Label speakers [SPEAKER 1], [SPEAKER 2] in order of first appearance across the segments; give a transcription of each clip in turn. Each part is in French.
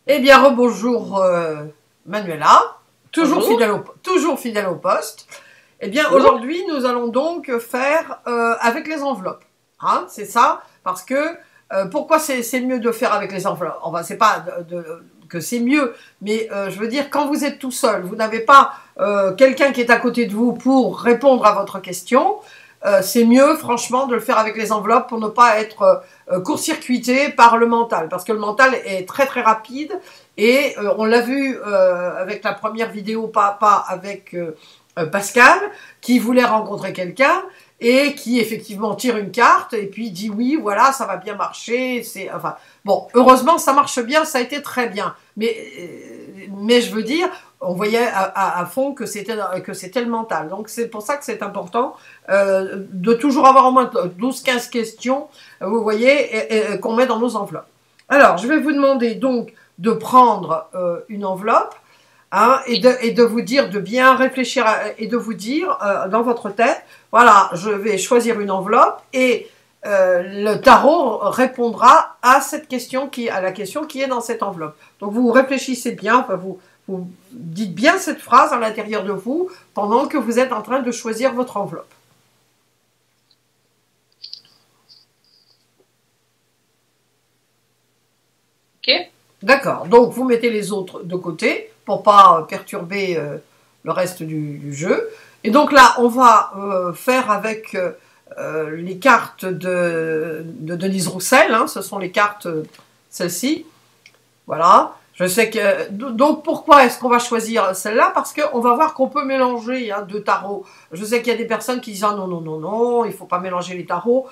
[SPEAKER 1] Eh bien, rebonjour Manuela,
[SPEAKER 2] Bonjour.
[SPEAKER 1] toujours fidèle au poste. Eh bien,
[SPEAKER 2] Bonjour.
[SPEAKER 1] aujourd'hui, nous allons donc faire avec les enveloppes. Hein, c'est ça, parce que pourquoi c'est mieux de faire avec les enveloppes? Enfin, c'est pas que c'est mieux, mais je veux dire, quand vous êtes tout seul, vous n'avez pas quelqu'un qui est à côté de vous pour répondre à votre question. C'est mieux, franchement, de le faire avec les enveloppes pour ne pas être court-circuité par le mental, parce que le mental est très très rapide et on l'a vu avec la première vidéo pas avec Pascal qui voulait rencontrer quelqu'un et qui effectivement tire une carte et puis dit oui, voilà, ça va bien marcher. C'est enfin bon, heureusement ça marche bien, ça a été très bien. Mais je veux dire, on voyait à fond que c'était le mental. Donc c'est pour ça que c'est important de toujours avoir au moins 12-15 questions, vous voyez, qu'on met dans nos enveloppes. Alors, je vais vous demander donc de prendre une enveloppe, hein, et de vous dire, de bien réfléchir et de vous dire dans votre tête, voilà, je vais choisir une enveloppe et le tarot répondra à cette question à la question qui est dans cette enveloppe. Donc vous réfléchissez bien, enfin vous dites bien cette phrase à l'intérieur de vous pendant que vous êtes en train de choisir votre enveloppe.
[SPEAKER 2] Ok.
[SPEAKER 1] D'accord, donc vous mettez les autres de côté pour pas perturber le reste du jeu. Et donc là, on va faire avec les cartes de Denise Roussel, hein, ce sont les cartes, celles-ci. Voilà. Je sais que. Donc pourquoi est-ce qu'on va choisir celle-là? Parce qu'on va voir qu'on peut mélanger hein, deux tarots. Je sais qu'il y a des personnes qui disent ah, non, non, non, non, il ne faut pas mélanger les tarots.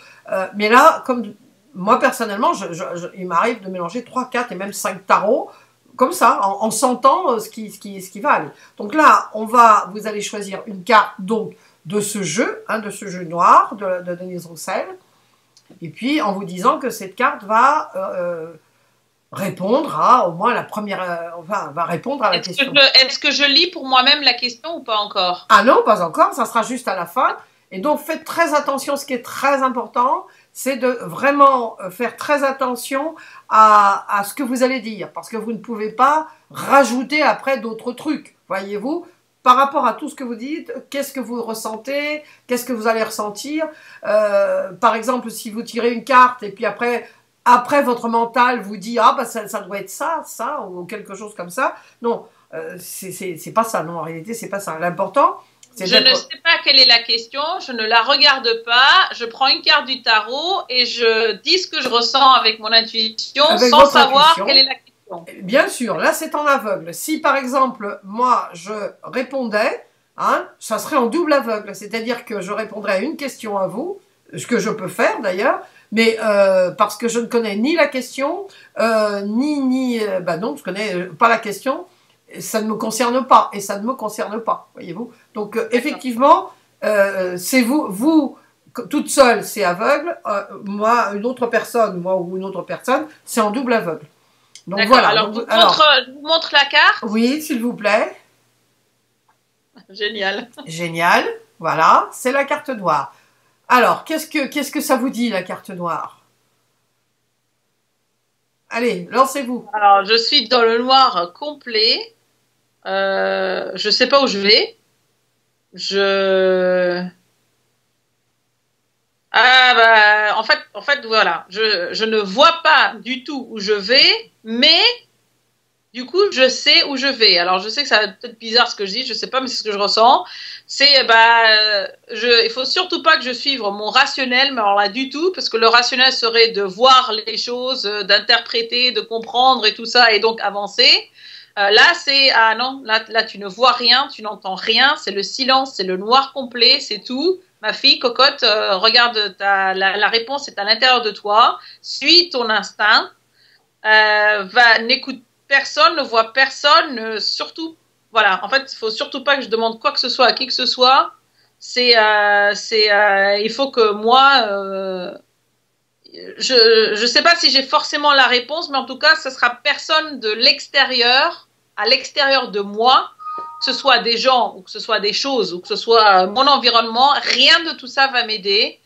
[SPEAKER 1] Mais là, comme moi personnellement, il m'arrive de mélanger 3, 4 et même 5 tarots, comme ça, en sentant ce qui va aller. Donc là, vous allez choisir une carte donc, de ce jeu, hein, de ce jeu noir de Denise Roussel. Et puis en vous disant que cette carte va répondre à au moins la première, enfin, va répondre à la question.
[SPEAKER 2] Est-ce que je lis pour moi-même la question ou pas encore?
[SPEAKER 1] Ah non, pas encore, ça sera juste à la fin. Et donc faites très attention, ce qui est très important, c'est de vraiment faire très attention à ce que vous allez dire, parce que vous ne pouvez pas rajouter après d'autres trucs, voyez-vous, par rapport à tout ce que vous dites, qu'est-ce que vous ressentez, qu'est-ce que vous allez ressentir. Par exemple, si vous tirez une carte et puis après votre mental vous dit ah bah ça doit être ça ou quelque chose comme ça. Non, c'est pas ça. Non, en réalité c'est pas ça. L'important c'est
[SPEAKER 2] Je ne
[SPEAKER 1] d'être
[SPEAKER 2] sais pas quelle est la question, je ne la regarde pas, je prends une carte du tarot et je dis ce que je ressens avec mon intuition
[SPEAKER 1] avec
[SPEAKER 2] sans
[SPEAKER 1] votre
[SPEAKER 2] savoir quelle
[SPEAKER 1] intuition.
[SPEAKER 2] est la question.
[SPEAKER 1] Bien sûr, là c'est en aveugle. Si par exemple moi je répondais, hein, ça serait en double aveugle, c'est-à-dire que je répondrais à une question à vous, ce que je peux faire d'ailleurs, mais parce que je ne connais ni la question, bah non, je connais pas la question, ça ne me concerne pas et ça ne me concerne pas, voyez-vous. Donc effectivement, c'est vous toute seule, c'est aveugle, moi ou une autre personne, c'est en double aveugle. Donc
[SPEAKER 2] D'accord,
[SPEAKER 1] voilà.
[SPEAKER 2] alors
[SPEAKER 1] Donc, alors,
[SPEAKER 2] je vous montre la carte.
[SPEAKER 1] oui, s'il vous plaît.
[SPEAKER 2] Génial.
[SPEAKER 1] Génial. Voilà, c'est la carte noire. Alors, qu'est-ce que ça vous dit, la carte noire? Allez, lancez-vous.
[SPEAKER 2] Alors, je suis dans le noir complet. Je sais pas où je vais. Je voilà, je ne vois pas du tout où je vais, mais du coup, je sais où je vais. Alors, je sais que ça va peut-être bizarre ce que je dis, je sais pas, mais c'est ce que je ressens. Il faut surtout pas que je suive mon rationnel, mais alors là du tout, parce que le rationnel serait de voir les choses, d'interpréter, de comprendre et tout ça, et donc avancer. Là, c'est ah non, là tu ne vois rien, tu n'entends rien, c'est le silence, c'est le noir complet, c'est tout. Ma fille cocotte, regarde, la réponse est à l'intérieur de toi. Suis ton instinct. N'écoute personne, ne voit personne, surtout. Voilà, en fait, il faut surtout pas que je demande quoi que ce soit à qui que ce soit. Il faut que moi, je sais pas si j'ai forcément la réponse, mais en tout cas, ce sera personne de l'extérieur, à l'extérieur de moi, que ce soit des gens ou que ce soit des choses ou que ce soit mon environnement, rien de tout ça va m'aider.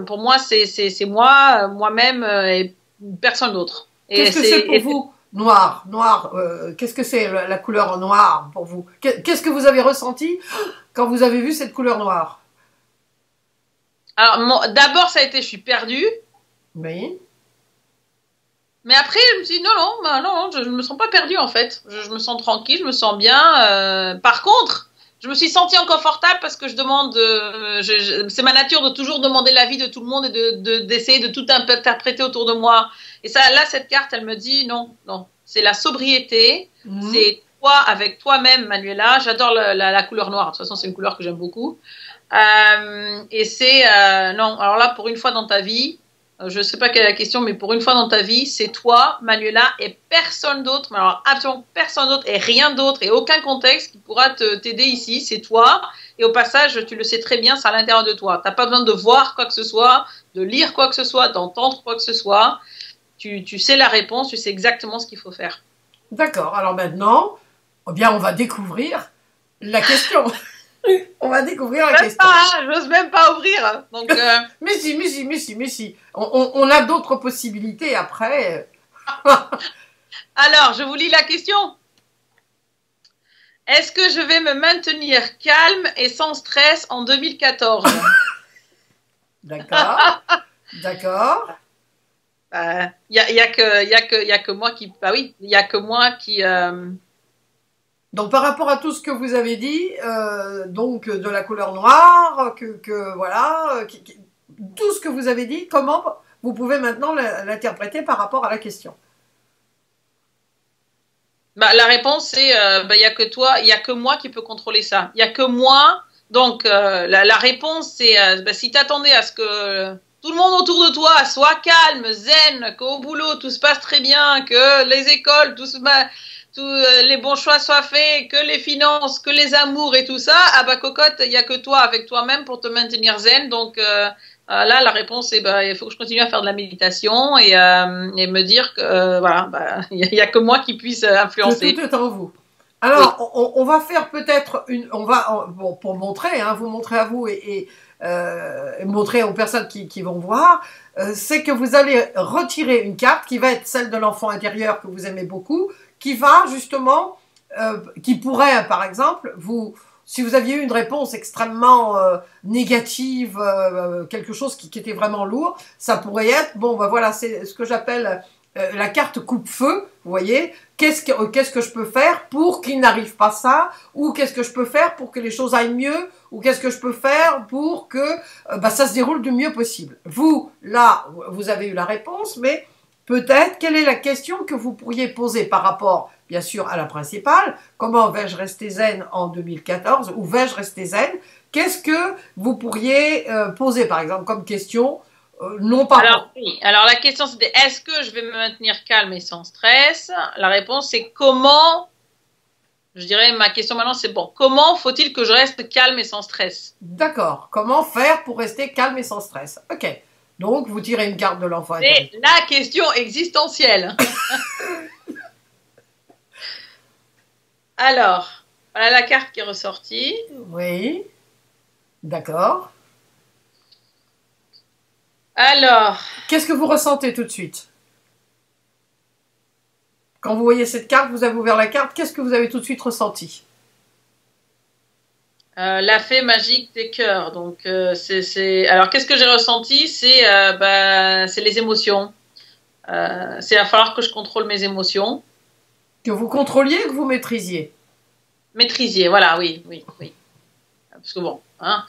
[SPEAKER 2] Pour moi, c'est moi, moi-même et personne d'autre. Et
[SPEAKER 1] Qu'est-ce que c'est pour
[SPEAKER 2] c'est
[SPEAKER 1] vous Noir, noir, qu'est-ce que c'est la couleur noire pour vous? Qu'est-ce que vous avez ressenti quand vous avez vu cette couleur noire?
[SPEAKER 2] Alors, d'abord, ça a été, je suis perdue.
[SPEAKER 1] Oui.
[SPEAKER 2] Mais après, je me suis dit, non, non, bah, non, je ne me sens pas perdue, en fait. Je me sens tranquille, je me sens bien. Par contre, je me suis sentie inconfortable parce que je demande, c'est ma nature de toujours demander l'avis de tout le monde et d'essayer de tout interpréter autour de moi. Et ça, là, cette carte, elle me dit, non, non, c'est la sobriété, c'est toi avec toi-même, Manuela. J'adore la couleur noire. De toute façon, c'est une couleur que j'aime beaucoup. Et c'est, non, alors là, pour une fois dans ta vie, je ne sais pas quelle est la question, mais pour une fois dans ta vie, c'est toi, Manuela, et personne d'autre, mais alors absolument personne d'autre, et rien d'autre, et aucun contexte qui pourra t'aider ici, c'est toi. Et au passage, tu le sais très bien, c'est à l'intérieur de toi. Tu n'as pas besoin de voir quoi que ce soit, de lire quoi que ce soit, d'entendre quoi que ce soit. Tu sais la réponse, tu sais exactement ce qu'il faut faire.
[SPEAKER 1] D'accord, alors maintenant, eh bien, on va découvrir la question. On va découvrir la question.
[SPEAKER 2] J'ose même pas ouvrir. Donc,
[SPEAKER 1] mais si, mais si, mais si, mais si. On a d'autres possibilités après.
[SPEAKER 2] Alors, je vous lis la question. Est-ce que je vais me maintenir calme et sans stress en 2014?
[SPEAKER 1] D'accord. D'accord.
[SPEAKER 2] Y a que moi qui. Bah oui, il y a que moi qui.
[SPEAKER 1] Donc par rapport à tout ce que vous avez dit, donc de la couleur noire, voilà, tout ce que vous avez dit, comment vous pouvez maintenant l'interpréter par rapport à la question?
[SPEAKER 2] Bah, la réponse c'est il y a que toi, il y a que moi qui peut contrôler ça. Il y a que moi. Donc la réponse c'est si t'attendais à ce que tout le monde autour de toi soit calme, zen, qu'au boulot tout se passe très bien, que les écoles les bons choix soient faits, que les finances, que les amours et tout ça, ah bah cocotte, il y a que toi avec toi-même pour te maintenir zen. Donc là, la réponse est il faut que je continue à faire de la méditation et me dire que voilà, il y a que moi qui puisse influencer.
[SPEAKER 1] Que tout est en vous. Alors, oui. On va faire peut-être bon, pour montrer, hein, vous montrer à vous et montrer aux personnes qui vont voir, c'est que vous allez retirer une carte qui va être celle de l'enfant intérieur que vous aimez beaucoup, qui va justement, qui pourrait, par exemple, si vous aviez eu une réponse extrêmement négative, quelque chose qui était vraiment lourd, ça pourrait être, bon, voilà, c'est ce que j'appelle la carte coupe-feu, vous voyez, qu'est-ce que je peux faire pour qu'il n'arrive pas ça, ou qu'est-ce que je peux faire pour que les choses aillent mieux, ou qu'est-ce que je peux faire pour que ça se déroule du mieux possible. Vous, là, vous avez eu la réponse, mais peut-être, quelle est la question que vous pourriez poser par rapport, bien sûr, à la principale? Comment vais-je rester zen en 2014? Ou vais-je rester zen? Qu'est-ce que vous pourriez poser, par exemple, comme question? Non pas.
[SPEAKER 2] Alors la question c'était est-ce que je vais me maintenir calme et sans stress? La réponse c'est comment. Je dirais ma question maintenant c'est bon. Comment faut-il que je reste calme et sans stress?
[SPEAKER 1] D'accord. Comment faire pour rester calme et sans stress? Ok. Donc vous tirez une carte de l'enfant intérieur.
[SPEAKER 2] C'est la question existentielle. Alors voilà la carte qui est ressortie.
[SPEAKER 1] Oui. D'accord.
[SPEAKER 2] Alors.
[SPEAKER 1] Qu'est-ce que vous ressentez tout de suite? Quand vous voyez cette carte, vous avez ouvert la carte, qu'est-ce que vous avez tout de suite ressenti?
[SPEAKER 2] La fée magique des cœurs. Donc, alors, qu'est-ce que j'ai ressenti? C'est les émotions. C'est à falloir que je contrôle mes émotions.
[SPEAKER 1] Que vous contrôliez, que vous maîtrisiez?
[SPEAKER 2] Maîtrisiez, voilà, oui. Parce que bon,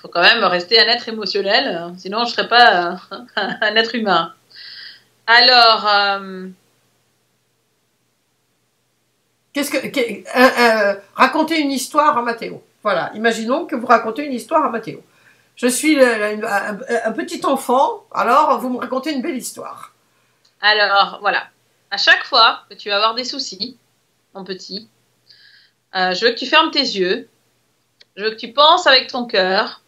[SPEAKER 2] faut quand même rester un être émotionnel, sinon je ne serais pas un être humain. Alors,
[SPEAKER 1] racontez une histoire à Mathéo. Voilà, imaginons que vous racontez une histoire à Mathéo. Je suis un petit enfant, alors vous me racontez une belle histoire.
[SPEAKER 2] Alors, voilà. À chaque fois que tu vas avoir des soucis, mon petit, je veux que tu fermes tes yeux. Je veux que tu penses avec ton cœur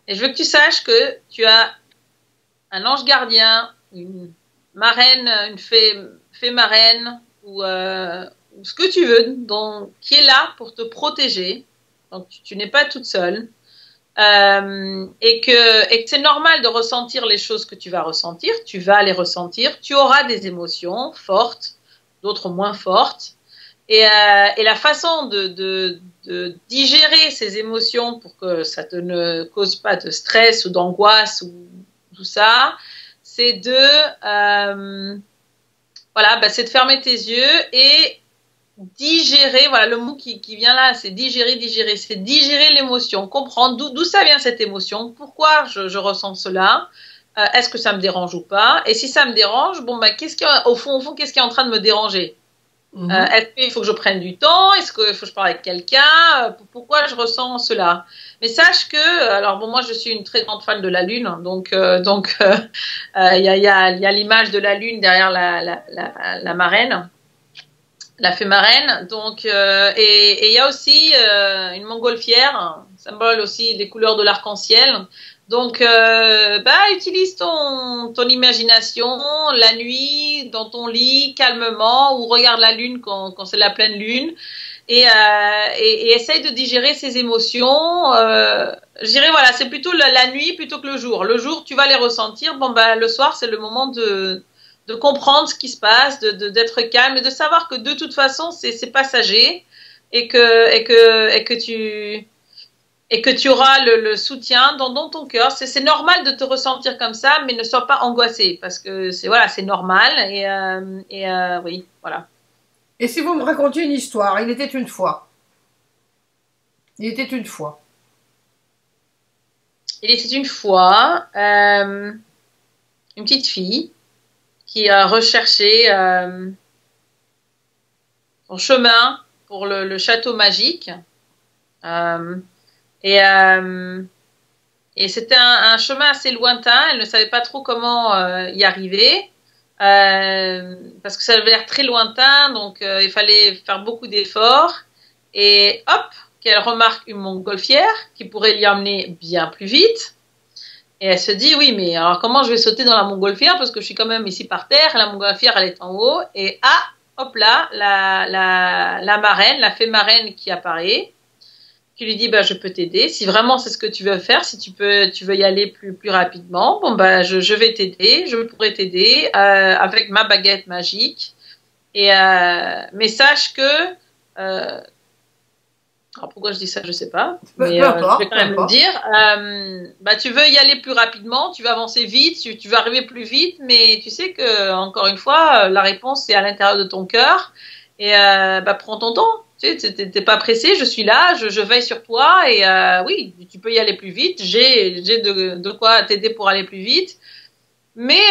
[SPEAKER 2] et je veux que tu saches que tu as un ange gardien, une marraine, une fée marraine ou ce que tu veux, qui est là pour te protéger. Donc tu n'es pas toute seule et que c'est normal de ressentir les choses que tu vas ressentir. Tu vas les ressentir. Tu auras des émotions fortes. d'autres moins fortes. Et la façon de digérer ces émotions pour que ça te ne cause pas de stress ou d'angoisse ou tout ça, c'est voilà, bah, c'est de fermer tes yeux et digérer. Voilà, le mot qui vient là, c'est digérer, c'est digérer l'émotion, comprendre d'où ça vient cette émotion, pourquoi je ressens cela. Est-ce que ça me dérange ou pas? Et si ça me dérange, bon, bah, au fond, qu'est-ce qui est en train de me déranger? Est-ce qu'il faut que je prenne du temps? Est-ce qu'il faut que je parle avec quelqu'un? Pourquoi je ressens cela? Mais sache que, alors bon, moi je suis une très grande fan de la lune, donc il y a l'image de la lune derrière la marraine, la fée marraine. Donc et il y a aussi une montgolfière, symbole aussi des couleurs de l'arc-en-ciel. Donc, utilise ton imagination la nuit dans ton lit calmement ou regarde la lune quand c'est la pleine lune et essaye de digérer ces émotions. Je dirais voilà, c'est plutôt la nuit plutôt que le jour. Le jour, tu vas les ressentir. Bon, le soir, c'est le moment de comprendre ce qui se passe, d'être calme et de savoir que de toute façon, c'est passager et que tu auras le soutien dans ton cœur. C'est normal de te ressentir comme ça, mais ne sois pas angoissé parce que c'est normal oui, voilà.
[SPEAKER 1] Et si vous me racontiez une histoire, il était une fois. Il était une fois.
[SPEAKER 2] Il était une fois une petite fille qui a recherché son chemin pour le château magique. Et c'était un chemin assez lointain. Elle ne savait pas trop comment y arriver parce que ça avait l'air très lointain, donc il fallait faire beaucoup d'efforts. Et hop, qu'elle remarque une montgolfière qui pourrait l'y emmener bien plus vite. Et elle se dit, oui, mais alors comment je vais sauter dans la montgolfière parce que je suis quand même ici par terre, la montgolfière elle est en haut. Et hop là, la marraine, la fée marraine qui apparaît, qui lui dit je peux t'aider si vraiment c'est ce que tu veux faire, si tu veux y aller plus rapidement, bon je vais t'aider, je pourrais t'aider avec ma baguette magique. Et mais sache que alors pourquoi je dis ça je sais pas, mais je vais quand même le dire. Tu veux y aller plus rapidement, tu vas avancer vite, tu vas arriver plus vite, mais tu sais que encore une fois la réponse c'est à l'intérieur de ton cœur et prends ton temps. Tu sais, t'es pas pressé, je suis là, je veille sur toi et oui, tu peux y aller plus vite, j'ai de quoi t'aider pour aller plus vite, mais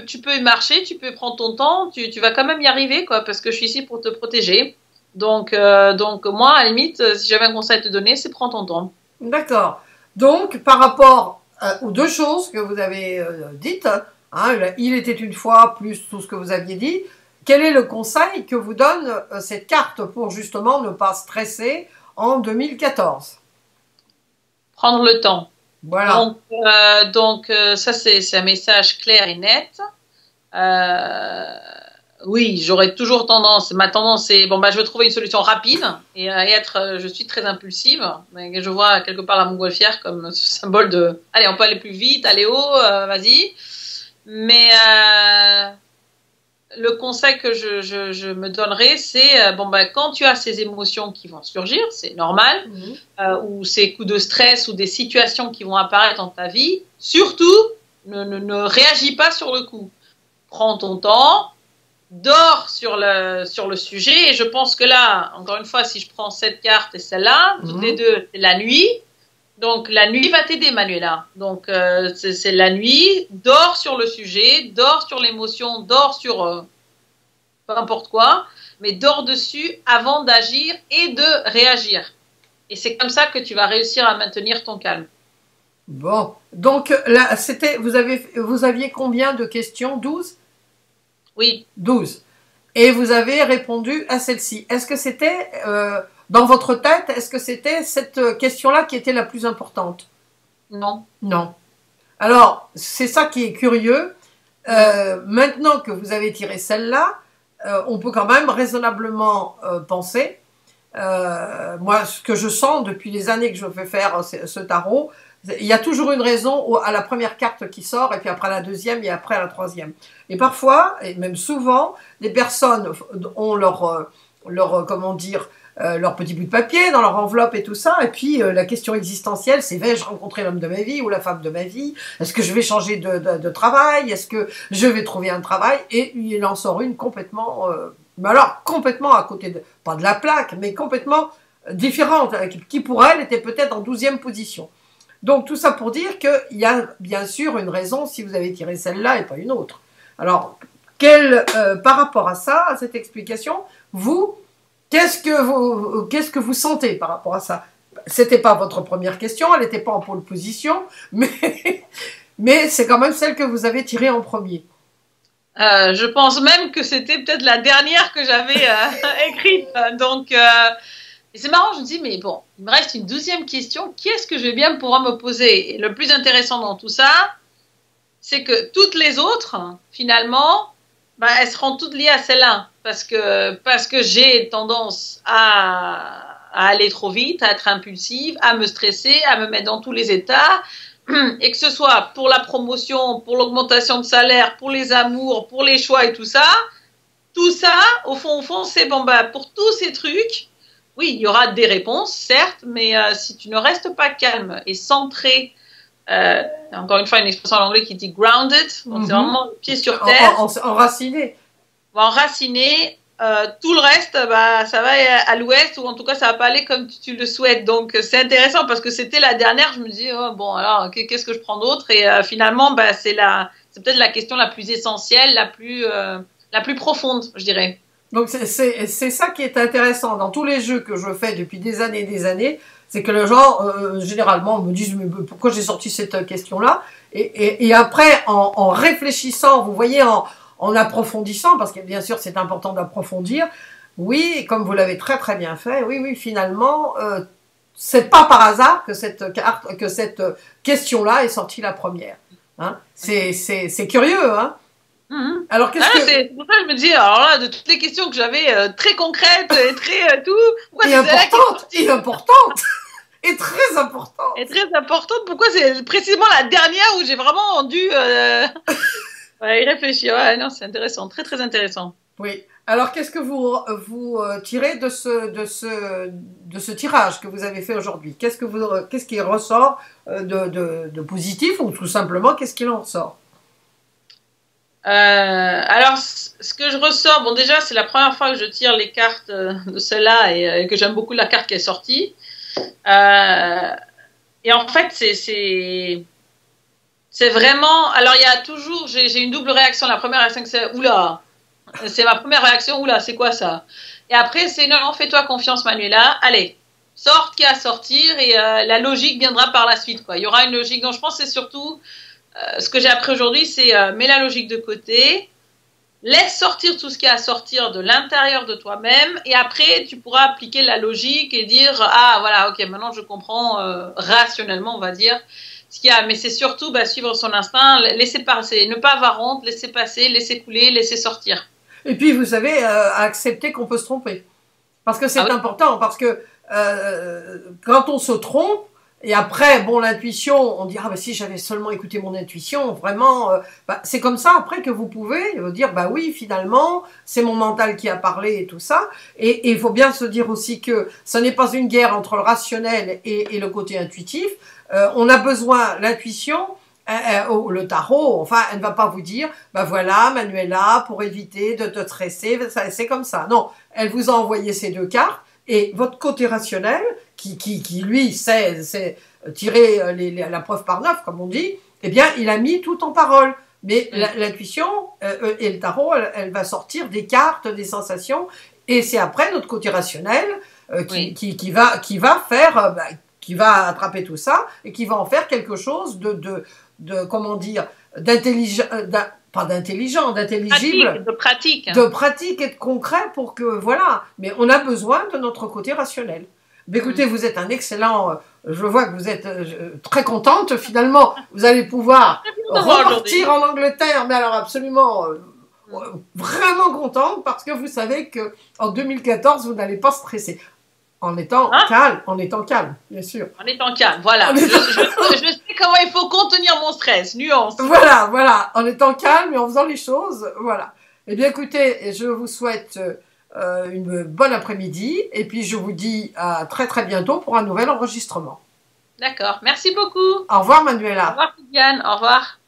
[SPEAKER 2] tu peux y marcher, tu peux prendre ton temps, tu vas quand même y arriver quoi, parce que je suis ici pour te protéger. Donc moi à la limite, si j'avais un conseil à te donner, c'est prends ton temps.
[SPEAKER 1] D'accord. Donc par rapport aux deux choses que vous avez dites, il était une fois plus tout ce que vous aviez dit. Quel est le conseil que vous donne cette carte pour justement ne pas stresser en 2014?
[SPEAKER 2] Prendre le temps.
[SPEAKER 1] Voilà.
[SPEAKER 2] Donc ça c'est un message clair et net. Oui, j'aurais toujours tendance. Ma tendance c'est je vais trouver une solution rapide et je suis très impulsive. Je vois quelque part la montgolfière comme ce symbole de allez on peut aller plus vite, aller haut, vas-y. Mais le conseil que je me donnerais, c'est quand tu as ces émotions qui vont surgir, c'est normal, ou ces coups de stress ou des situations qui vont apparaître dans ta vie, surtout ne réagis pas sur le coup. Prends ton temps, dors sur le sujet, et je pense que là, encore une fois, si je prends cette carte et celle-là, toutes les deux, c'est la nuit. Donc, la nuit va t'aider, Manuela. Donc, c'est la nuit. Dors sur le sujet, dors sur l'émotion, dors sur peu importe quoi, mais dors dessus avant d'agir et de réagir. Et c'est comme ça que tu vas réussir à maintenir ton calme.
[SPEAKER 1] Bon, donc là, vous aviez combien de questions? 12?
[SPEAKER 2] Oui.
[SPEAKER 1] 12. Et vous avez répondu à celle-ci. Est-ce que c'était... dans votre tête, est-ce que c'était cette question-là qui était la plus importante?
[SPEAKER 2] Non.
[SPEAKER 1] Non. Alors, c'est ça qui est curieux. Maintenant que vous avez tiré celle-là, on peut quand même raisonnablement penser. Moi, ce que je sens depuis les années que je fais faire ce tarot, Il y a toujours une raison à la première carte qui sort, et puis après à la deuxième, et après à la troisième. Et parfois, et même souvent, des personnes ont comment dire, leur petit bout de papier dans leur enveloppe et tout ça, et puis la question existentielle, c'est vais-je rencontrer l'homme de ma vie ou la femme de ma vie? Est-ce que je vais changer de travail? Est-ce que je vais trouver un travail? Et il en sort une complètement, mais alors complètement à côté pas de la plaque, mais complètement différente, qui pour elle était peut-être en 12e position. Donc tout ça pour dire qu'il y a bien sûr une raison si vous avez tiré celle-là et pas une autre. Alors, par rapport à ça, à cette explication, qu'est-ce que vous sentez par rapport à ça? C'était pas votre première question, elle n'était pas en pole position, mais c'est quand même celle que vous avez tirée en premier.
[SPEAKER 2] Je pense même que c'était peut-être la dernière que j'avais écrite. Donc, c'est marrant, je me dis, mais bon, il me reste une 12e question. Qui est-ce que je vais bien pouvoir me poser? Et le plus intéressant dans tout ça, c'est que toutes les autres, finalement, elles seront toutes liées à celle-là. Parce que j'ai tendance à aller trop vite, à être impulsive, à me stresser, à me mettre dans tous les états. Et que ce soit pour la promotion, pour l'augmentation de salaire, pour les amours, pour les choix et tout ça, au fond, c'est bon, pour tous ces trucs, oui, il y aura des réponses, certes, mais si tu ne restes pas calme et centré, encore une fois, une expression en anglais qui dit grounded, donc c'est vraiment le pied sur terre.
[SPEAKER 1] Enraciné.
[SPEAKER 2] Enraciné, tout le reste, ça va à l'ouest, ou en tout cas, ça va pas aller comme tu le souhaites. Donc, c'est intéressant parce que c'était la dernière. Je me dis, oh, bon, alors, qu'est-ce que je prends d'autre? Et finalement, c'est peut-être la question la plus essentielle, la plus profonde, je dirais.
[SPEAKER 1] Donc, c'est ça qui est intéressant dans tous les jeux que je fais depuis des années, c'est que les gens, généralement, me disent, mais pourquoi j'ai sorti cette question-là? Et après, en réfléchissant, vous voyez, en approfondissant, parce que bien sûr c'est important d'approfondir, oui, comme vous l'avez très très bien fait, oui, finalement, c'est pas par hasard que cette question-là est sortie la première. Hein, c'est curieux, hein.
[SPEAKER 2] Alors c'est pour ça que je me dis, alors là, de toutes les questions que j'avais très concrètes et très tout,
[SPEAKER 1] et importantes, et très importante.
[SPEAKER 2] Et très importante. Pourquoi c'est précisément la dernière où j'ai vraiment dû y réfléchir. Ouais, non, c'est intéressant, très très intéressant.
[SPEAKER 1] Oui. Alors, qu'est-ce que vous tirez de ce tirage que vous avez fait aujourd'hui? Qu'est-ce qui ressort de positif, ou tout simplement qu'est-ce qu'il en ressort?
[SPEAKER 2] Alors, ce que je ressors, bon, déjà, c'est la première fois que je tire les cartes de celle-là et que j'aime beaucoup la carte qui est sortie. Et en fait, c'est vraiment. Alors, il y a toujours. J'ai une double réaction. La première réaction, c'est oula. C'est ma première réaction. Oula, c'est quoi ça? Et après, c'est non, fais-toi confiance, Manuela. Allez, sors ce qu'il y a à sortir et la logique viendra par la suite, quoi. Il y aura une logique. Donc, je pense que c'est surtout ce que j'ai appris aujourd'hui, c'est mets la logique de côté. Laisse sortir tout ce qu'il y a à sortir de l'intérieur de toi-même et après tu pourras appliquer la logique et dire ah voilà, ok, maintenant je comprends rationnellement, on va dire ce qu'il y a, mais c'est surtout suivre son instinct, laisser passer, ne pas avoir honte, laisser passer, laisser couler, laisser sortir.
[SPEAKER 1] Et puis vous savez, accepter qu'on peut se tromper, parce que c'est important, parce que quand on se trompe, et après, bon, l'intuition, on dit, ah si j'avais seulement écouté mon intuition, vraiment, c'est comme ça après que vous pouvez dire, oui, finalement, c'est mon mental qui a parlé et tout ça. Et il faut bien se dire aussi que ce n'est pas une guerre entre le rationnel et le côté intuitif. On a besoin, l'intuition, le tarot, enfin, elle ne va pas vous dire, voilà, Manuela, pour éviter de te stresser, c'est comme ça. Non, elle vous a envoyé ces deux cartes, et votre côté rationnel, qui lui sait tirer la preuve par 9, comme on dit, eh bien, il a mis tout en parole. Mais l'intuition et le tarot, elle va sortir des cartes, des sensations, et c'est après notre côté rationnel qui va faire, qui va attraper tout ça et qui va en faire quelque chose de comment dire, d'intelligent. Pas d'intelligent, d'intelligible,
[SPEAKER 2] de pratique
[SPEAKER 1] et de concret pour que, voilà. Mais on a besoin de notre côté rationnel. Mais écoutez, vous êtes un excellent, je vois que vous êtes très contente, finalement, vous allez pouvoir repartir en Angleterre, mais alors absolument, vraiment contente, parce que vous savez qu'en 2014, vous n'allez pas stresser. En étant
[SPEAKER 2] Hein?
[SPEAKER 1] calme, en étant calme, bien sûr.
[SPEAKER 2] En étant calme, voilà.
[SPEAKER 1] En
[SPEAKER 2] Je,
[SPEAKER 1] étant-
[SPEAKER 2] je sais comment il faut contenir mon stress. Nuance.
[SPEAKER 1] Voilà, voilà, en étant calme et en faisant les choses, voilà. Eh bien, écoutez, je vous souhaite une bonne après-midi et puis je vous dis à très très bientôt pour un nouvel enregistrement.
[SPEAKER 2] D'accord. Merci beaucoup.
[SPEAKER 1] Au revoir,
[SPEAKER 2] Au
[SPEAKER 1] Manuela.
[SPEAKER 2] revoir, Viviane. Au revoir.